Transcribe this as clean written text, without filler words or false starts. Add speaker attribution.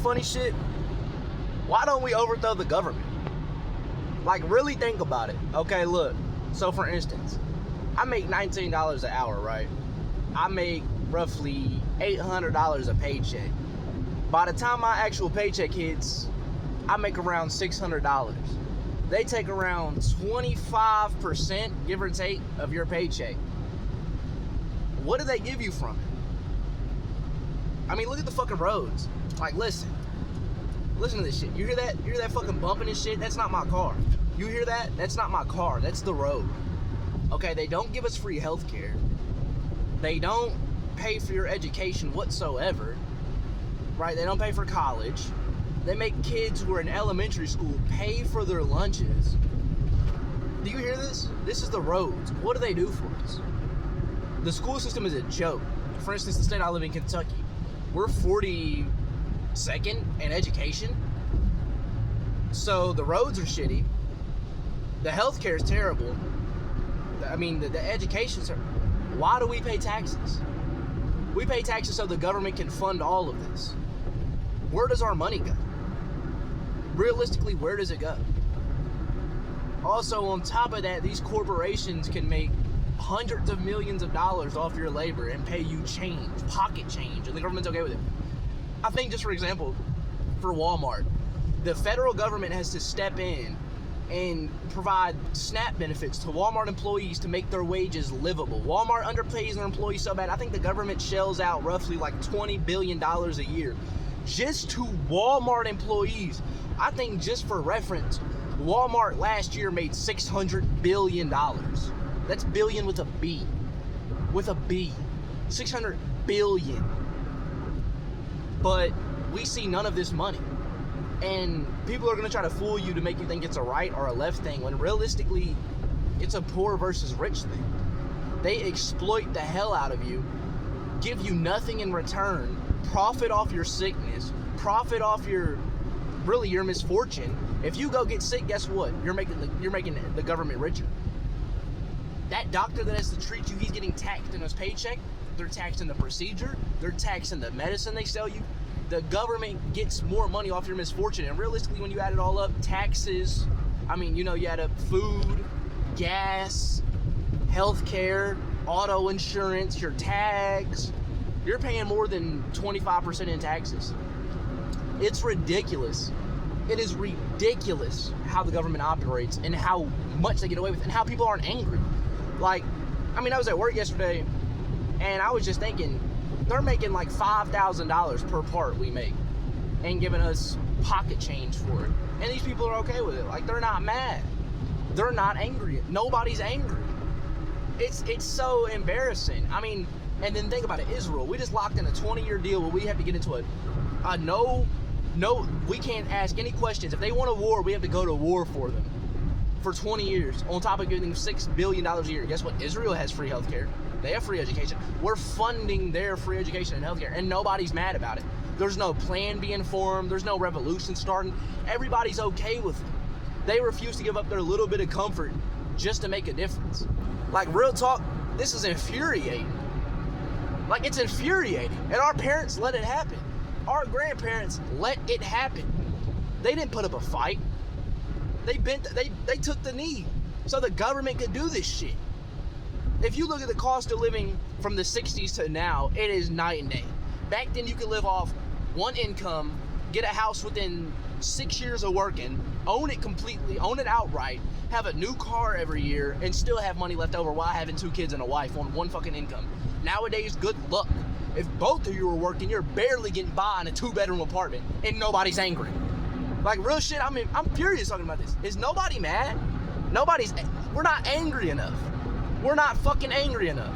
Speaker 1: funny shit? Why don't we overthrow the government? Like, really think about it. Okay, look. So, for instance, I make $19 an hour, right? I make roughly $800 a paycheck. By the time my actual paycheck hits, I make around $600. They take around 25%, give or take, of your paycheck. What do they give you from it? I mean, look at the fucking roads. Like, listen to this shit. You hear that? You hear that fucking bumping and shit? That's not my car. You hear that? That's not my car. That's the road. Okay, they don't give us free healthcare. They don't pay for your education whatsoever. Right? They don't pay for college. They make kids who are in elementary school pay for their lunches. Do you hear this? This is the roads. What do they do for us? The school system is a joke. For instance, the state I live in, Kentucky, we're 42nd in education. So the roads are shitty. The healthcare is terrible. I mean, the education's are. Why do we pay taxes? We pay taxes so the government can fund all of this. Where does our money go? Realistically, where does it go? Also, on top of that, these corporations can make hundreds of millions of dollars off your labor and pay you change, pocket change, and the government's okay with it. I think, just for example, for Walmart, the federal government has to step in and provide SNAP benefits to Walmart employees to make their wages livable. Walmart underpays their employees so bad, I think the government shells out roughly like $20 billion a year just to Walmart employees. I think, just for reference, Walmart last year made $600 billion. That's billion with a B. With a B. 600 billion. But we see none of this money. And people are going to try to fool you to make you think it's a right or a left thing, when realistically, it's a poor versus rich thing. They exploit the hell out of you, give you nothing in return, profit off your sickness, profit off your misfortune. If you go get sick, guess what? You're making the government richer. That doctor that has to treat you, he's getting taxed in his paycheck. They're taxing the procedure. They're taxing the medicine they sell you. The government gets more money off your misfortune. And realistically, when you add it all up, taxes, you add up food, gas, healthcare, auto insurance, your tags, you're paying more than 25% in taxes. It's ridiculous. It is ridiculous how the government operates and how much they get away with and how people aren't angry. I was at work yesterday and I was just thinking, they're making like $5,000 per part we make and giving us pocket change for it. And these people are okay with it. Like, they're not mad. They're not angry. Nobody's angry. It's so embarrassing. And then think about it, Israel. We just locked in a 20-year deal where we have to get into a no, we can't ask any questions. If they want a war, we have to go to war for them for 20 years, on top of giving them $6 billion a year. Guess what? Israel has free healthcare. They have free education. We're funding their free education and healthcare, and nobody's mad about it. There's no plan being formed. There's no revolution starting. Everybody's okay with it. They refuse to give up their little bit of comfort just to make a difference. Like, real talk, this is infuriating. Like, it's infuriating. And our parents let it happen. Our grandparents let it happen. They didn't put up a fight. They took the knee so the government could do this shit. If you look at the cost of living from the 60s to now, it is night and day. Back then, you could live off one income, get a house within 6 years of working, own it completely, own it outright, have a new car every year, and still have money left over while having 2 kids and a wife on one fucking income. Nowadays, good luck. If both of you are working, you're barely getting by in a 2-bedroom apartment, and nobody's angry. Like, real shit, I'm furious talking about this. Is nobody mad? We're not angry enough. We're not fucking angry enough.